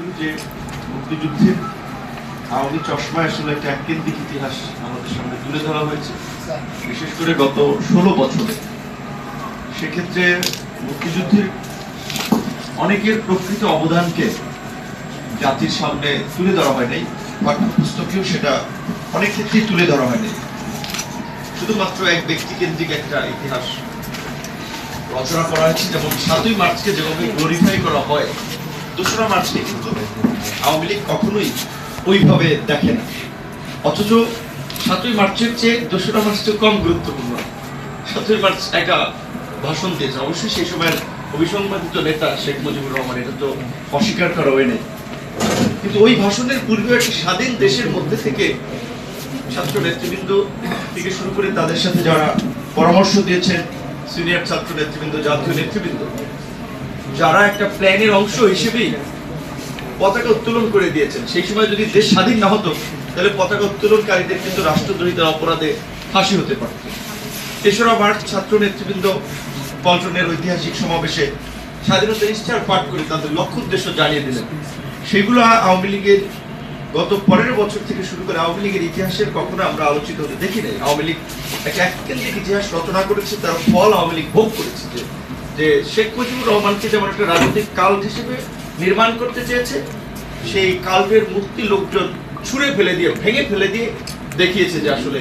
করি যে মুক্তিযুদ্ধের আওয়ামী চশমায় আসলে একটা এককেন্দ্রিক ইতিহাস আমাদের সামনে তুলে ধরা হয়েছে, বিশেষ করে গত 16 বছরে। সেক্ষেত্রে মুক্তিযুদ্ধের অনেকের প্রকৃত অবদানকে জাতির সামনে তুলে ধরা হয় নাই, পাঠ্যপুস্তকেও সেটা অনেক ক্ষেত্রেই তুলে ধরা হয় নাই। শুধুমাত্র এক ব্যক্তিকেন্দ্রিক একটা ইতিহাস রচনা করা হয়েছে। যেমন 7ই মার্চকে যেভাবে গ্লোরিফাই করা হয়, 2রা মার্চকে কিন্তু আওয়ামী লীগ কখনোই ওইভাবে দেখে না। অথচ 7ই মার্চের চেয়ে 2রা মার্চটা কম গুরুত্বপূর্ণ। 7ই মার্চ একটা ভাষণ দিয়েছে, অবশ্যই সেই সময়ের অবিসংবাদিত নেতা শেখ মুজিবুর রহমান, এটা তো অস্বীকার করা হয় নাই। কিন্তু ওই ভাষণের পূর্বে একটা স্বাধীন দেশের মধ্যে থেকে ছাত্র নেতৃবৃন্দ থেকে শুরু করে তাদের সাথে যারা পরামর্শ দিয়েছেন, সিনিয়র ছাত্র নেতৃবৃন্দ, জাতীয় নেতৃবৃন্দ, যারা একটা প্ল্যানের অংশ হিসেবেই পতাকা উত্তোলন করে দিয়েছেন। সেই সময় যদি দেশ স্বাধীন না হতো, তাহলে পতাকা উত্তোলনকারীদের কিন্তু রাষ্ট্রদ্রোহিতার অপরাধে ফাঁসি হতে পারত। 3রা মার্চ ছাত্র নেতৃবৃন্দ পল্টনের ঐতিহাসিক সমাবেশে স্বাধীনতা ইশতেহার পাঠ করে তাদের লক্ষ্য উদ্দেশ্য জানিয়ে দিলেন। সেগুলো আওয়ামী লীগের গত 15 বছর থেকে শুরু করে আওয়ামী লীগের ইতিহাসের কখনো আমরা আলোচিত হতে দেখি নাই। আওয়ামী লীগ একটা এককেন্দ্রিক ইতিহাস রচনা করেছে, তার ফল আওয়ামী লীগ ভোগ করেছে। যে শেখ মুজিবুর রহমানকে যেমন একটা রাজনৈতিক কাল হিসেবে নির্মাণ করতে চেয়েছে, সেই কাল্পের মূর্তি লোকজন ছুঁড়ে ফেলে দিয়ে, ভেঙে ফেলে দিয়ে দেখিয়েছে যে আসলে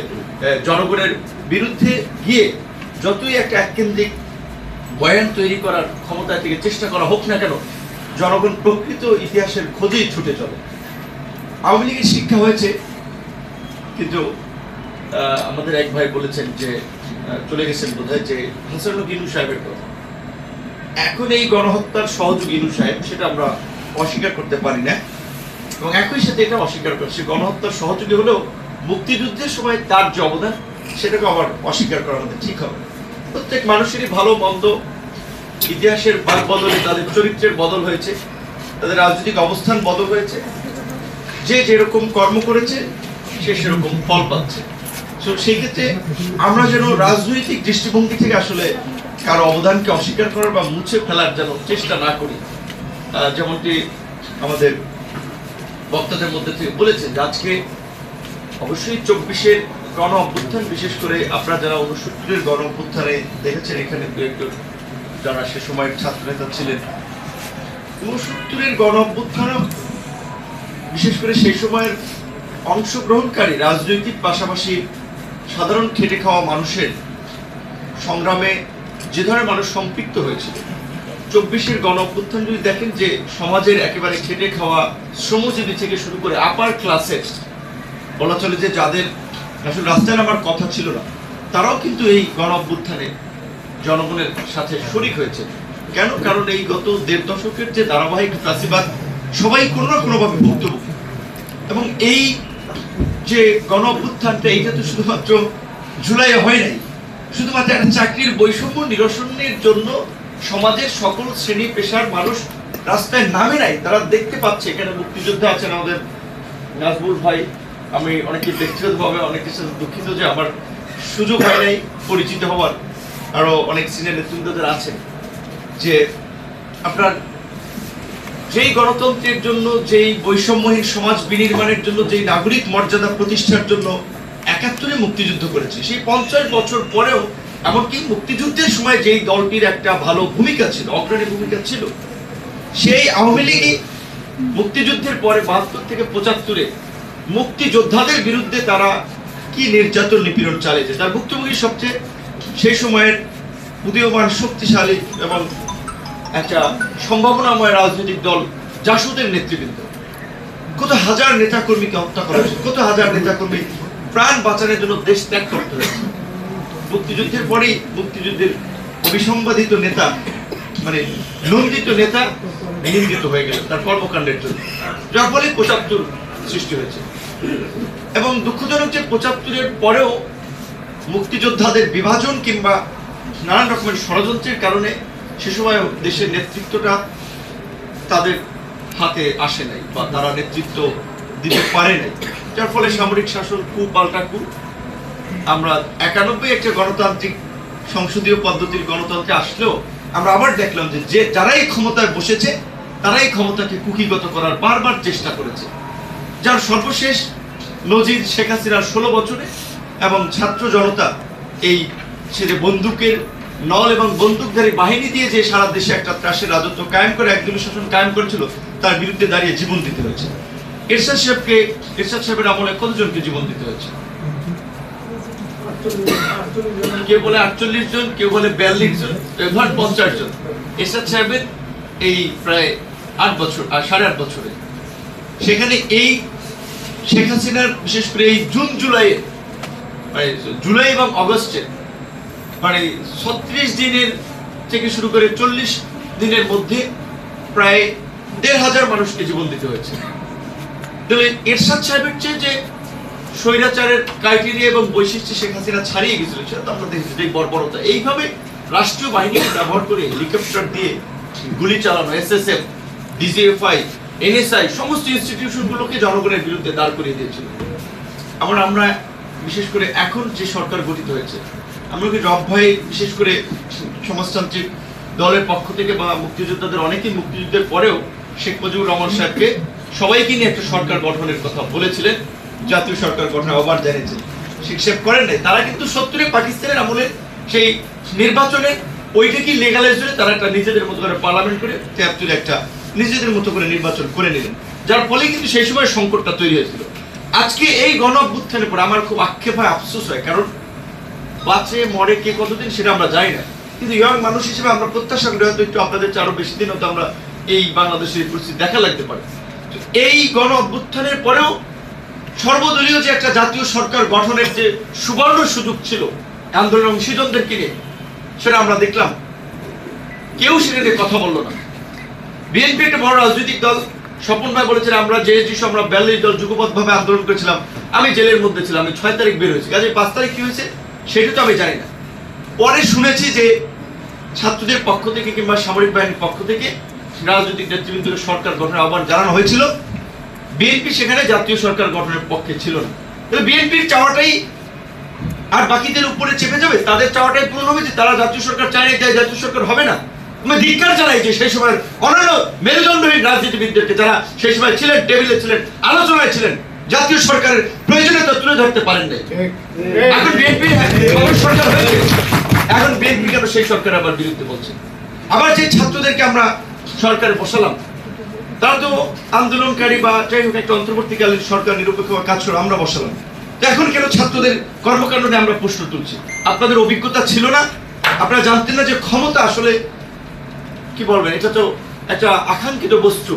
জনগণের বিরুদ্ধে গিয়ে যতই একটা এককেন্দ্রিক বয়ান তৈরি করার ক্ষমতা থেকে চেষ্টা করা হোক না কেন, জনগণ প্রকৃত ইতিহাসের খোঁজেই ছুটে চলে। আওয়ামী লীগের শিক্ষা হয়েছে, কিন্তু আমাদের এক ভাই বলেছেন যে চলে গেছেন বোধহয়, যে হাসানুল গিনু সাহেবের কথা। এখন এই গণহত্যার সহযোগী ইনু সাহেব, সেটা আমরা অস্বীকার করতে পারি না, এবং একই সাথে এটা অস্বীকার করছে গণহত্যার সহযোগী হলেও মুক্তিযুদ্ধের সময় তার যে অবদান, সেটাকে আবার অস্বীকার করা আমাদের ঠিক হবে। প্রত্যেক মানুষেরই ভালো মন্দ, ইতিহাসের বাদ বদলে তাদের চরিত্রের বদল হয়েছে, তাদের রাজনৈতিক অবস্থান বদল হয়েছে। যে যেরকম কর্ম করেছে সে সেরকম ফল পাচ্ছে। সেই ক্ষেত্রে আমরা যেন রাজনৈতিক দৃষ্টিভঙ্গি থেকে আসলে কারো অবদানকে অস্বীকার করার বা মুছে ফেলার যেন চেষ্টা না করি। যেমনটি আমাদের বক্তাদের মধ্যে থেকে বলেছেন যে আজকে অবশ্যই 24-এর গণ অভ্যুত্থান, বিশেষ করে আপনারা যারা 69-এর গণ অভ্যুত্থানে দেখেছেন, এখানে একটু যারা সে সময়ের ছাত্র নেতা ছিলেন, 69-এর গণ অভ্যুত্থান বিশেষ করে সেই সময়ের অংশগ্রহণকারী রাজনৈতিক পাশাপাশি সাধারণ খেটে খাওয়া মানুষের সংগ্রামে যে ধরনের মানুষ সম্পৃক্ত হয়েছিল, 24-এর গণ অভ্যুত্থান যদি দেখেন, যে সমাজের একেবারে খেটে খাওয়া শ্রমজীবী থেকে শুরু করে আপার ক্লাসের, বলা চলে যে যাদের আসলে রাস্তায় নামার কথা ছিল না, তারাও কিন্তু এই গণ অভ্যুত্থানে জনগণের সাথে শরিক হয়েছে। কেন? কারণ এই গত 1.5 দশকের যে ধারাবাহিক ফ্যাসিবাদ, সবাই কোনো না কোনোভাবে ভুক্তভোগী। এবং এই যে গণ অভ্যুত্থানটা, এইটা তো শুধুমাত্র জুলাইয়ে হয় নাই, শুধুমাত্র একটা চাকরির বৈষম্য নিরসনের জন্য সমাজের সকল শ্রেণী পেশার মানুষ রাস্তায় নামে নাই। তারা দেখতে পাচ্ছে এখানে মুক্তিযোদ্ধা আছেন, আমাদের নাজমুল ভাই, আমি অনেকে ব্যক্তিগতভাবে অনেকের সাথে দুঃখিত যে আমার সুযোগ হয় নাই পরিচিত হওয়ার, আরো অনেক সিনিয়র নেতৃবৃন্দদের আছেন, যে আপনার যেই গণতন্ত্রের জন্য, যেই বৈষম্যহীন সমাজ বিনির্মাণের জন্য, যেই নাগরিক মর্যাদা প্রতিষ্ঠার জন্য 71-এ মুক্তিযুদ্ধ করেছে, সেই 50 বছর পরেও, এমনকি মুক্তিযুদ্ধের সময় যেই দলটির একটা ভালো ভূমিকা ছিল, অগ্রণী ভূমিকা ছিল, সেই আওয়ামী লীগই মুক্তিযুদ্ধের পরে 72 থেকে 75-এ মুক্তিযোদ্ধাদের বিরুদ্ধে তারা কি নির্যাতন নিপীড়ন চালিয়েছে। তার ভুক্তভোগী সবচেয়ে সেই সময়ের উদীয়মান শক্তিশালী এবং একটা সম্ভাবনাময় রাজনৈতিক দল জাসদের নেতৃবৃন্দ। কত হাজার নেতাকর্মীকে হত্যা করা হয়েছে, কত হাজার নেতাকর্মী প্রাণ বাঁচানোর জন্য দেশ ত্যাগ করতে হয়েছে। মুক্তিযুদ্ধের পরেই মুক্তিযুদ্ধের অবিসংবাদিত নেতা, মানে নন্দিত নেতা নিন্দিত হয়ে গেলেন তার কর্মকাণ্ডের জন্য, যার ফলে 75 সৃষ্টি হয়েছে। এবং দুঃখজনক যে 75-এর পরেও মুক্তিযোদ্ধাদের বিভাজন কিংবা নানান রকমের ষড়যন্ত্রের কারণে সে সময় দেশের নেতৃত্বটা তাদের হাতে আসে নাই, বা তারা নেতৃত্ব দিতে পারে নাই, যার ফলে সামরিক শাসন, কু পাল্টা কু। আমরা 91 একটা গণতান্ত্রিক সংসদীয় পদ্ধতির গণতন্ত্রে আসলেও আমরা আবার দেখলাম যে যারাই ক্ষমতায় বসেছে তারাই ক্ষমতাকে কুকিগত করার বারবার চেষ্টা করেছে, যার সর্বশেষ নজির শেখ হাসিনার 16 বছরে, এবং ছাত্র জনতা এই ছেলে বন্দুকের নল এবং বন্দুকধারী বাহিনী দিয়ে যে সারা দেশে একটা ত্রাসের রাজত্ব কায়েম করে, একদলীয় শাসন কায়েম করেছিল, তার বিরুদ্ধে দাঁড়িয়ে জীবন দিতে হয়েছে। এরশাদ সাহেবের আমলে কতজনকে জীবন দিতে হয়েছে? কেউ বলে 48 জন, কেউ বলে 42 জন, 50 জন। এরশাদ সাহেবের এই প্রায় 8 বছর আর 8.5 বছরে, সেখানে এই শেখ হাসিনার বিশেষ করে এই জুলাই এবং অগস্টে 36 দিনের থেকে শুরু করে 40 দিনের মধ্যে প্রায় 1,500 মানুষকে জীবন দিতে হয়েছে। তবে এরশাদ সাহেবের চেয়ে যে স্বৈরাচারের ক্রাইটেরিয়া এবং বৈশিষ্ট্য শেখ হাসিনা ছাড়িয়ে গেছিল, সেটা তো আমরা দেখেছি যে বর্বরতা। এইভাবে রাষ্ট্রীয় বাহিনীকে ব্যবহার করে হেলিকপ্টার দিয়ে গুলি চালানো, SSF, DGFI, NSI সমস্ত ইনস্টিটিউশনগুলোকে জনগণের বিরুদ্ধে দাঁড় করিয়ে দিয়েছিল। আমরা বিশেষ করে এখন যে সরকার গঠিত হয়েছে, আমরা কি রব ভাই বিশেষ করে সমাজতান্ত্রিক দলের পক্ষ থেকে বা মুক্তিযোদ্ধাদের অনেকেই মুক্তিযুদ্ধের পরেও শেখ মুজিবুর রহমান সাহেবকে সবাইকে নিয়ে একটা সরকার গঠনের কথা বলেছিলেন, জাতীয় সরকার গঠনের আহ্বান জানিয়েছেন। শেখ সাহেব করেন নাই। তারা কিন্তু 70-এ পাকিস্তানের আমলে সেই নির্বাচনে ওইটাকে লেগালাইজ করে তারা একটা নিজেদের মতো করে পার্লামেন্ট করে 73 একটা নিজেদের মতো করে নির্বাচন করে নিলেন, যার ফলে কিন্তু সেই সময় সংকটটা তৈরি হয়েছিল। আজকে এই গণ অভ্যুত্থানের পর আমার খুব আক্ষেপ হয়, আফসোস হয়, কারণ বাঁচে মরে কে কতদিন সেটা আমরা জানি না, কিন্তু ইয়ং মানুষ হিসেবে আমরা প্রত্যাশা করি হয়তো একটু আপনাদের চেয়ে আরো বেশি দিন হয়তো আমরা এই বাংলাদেশের পরিস্থিতি দেখা লাগতে পারে। এই গণ অভ্যুত্থানের পরেও সর্বদলীয় যে একটা জাতীয় সরকার গঠনের যে সুবর্ণ সুযোগ ছিল আন্দোলন অংশীজনদেরকে নিয়ে, সেটা আমরা দেখলাম কেউ সেটা নিয়ে কথা বললো না। বিএনপি একটা বড় রাজনৈতিক দল, স্বপন ভাই বলেছেন আমরা যে আমরা 42 দল যুগপৎভাবে আন্দোলন করেছিলাম, আমি জেলের মধ্যে ছিলাম, আমি 6 তারিখ বের হয়েছি, কাজে 5 তারিখ কি হয়েছে সেটা তো আমি জানি না। পরে শুনেছি যে ছাত্রদের পক্ষ থেকে কিংবা সামরিক বাহিনীর পক্ষ থেকে রাজনৈতিক নেতৃবৃন্দকে সরকার গঠনের আহ্বান জানানো হয়েছিল। বিএনপি সেখানে জাতীয় সরকার গঠনের পক্ষে ছিল না। তাহলে বিএনপির চাওয়াটাই আর বাকিদের উপরে চেপে যাবে, তাদের চাওয়াটাই পূরণ হবে যে তারা জাতীয় সরকার চায় না, তাই জাতীয় সরকার হবে না। আমি ধিক্কার জানাই যে সেই সময় অন্যান্য মেরুদণ্ডহীন রাজনীতিবিদদেরকে যারা সেই সময় ছিলেন, টেবিলে ছিলেন, আলোচনায় ছিলেন, জাতীয় সরকারের প্রয়োজনীয়তা তুলে ধরতে পারেন নাই। এখন বিএনপি সরকার হয়েছে, এখন বিএনপি কেন সেই সরকার আবার বিরুদ্ধে বলছে? আবার যে ছাত্রদেরকে আমরা সরকারে বসালাম, তারা তো আন্দোলনকারী বা যাই হোক একটা অন্তর্বর্তীকালীন সরকার নিরপেক্ষ কাজ করে আমরা বসালাম, তো এখন কেন ছাত্রদের কর্মকাণ্ড নিয়ে আমরা প্রশ্ন তুলছি? আপনাদের অভিজ্ঞতা ছিল না? আপনারা জানতেন না যে ক্ষমতা আসলে কি বলবেন, এটা তো একটা আকাঙ্ক্ষিত বস্তু,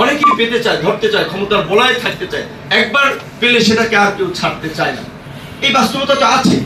অনেকেই পেতে চায়, ধরতে চায়, ক্ষমতার বলয়ে থাকতে চায়, একবার পেলে সেটাকে আর কেউ ছাড়তে চায় না। এই বাস্তবতা তো আছে।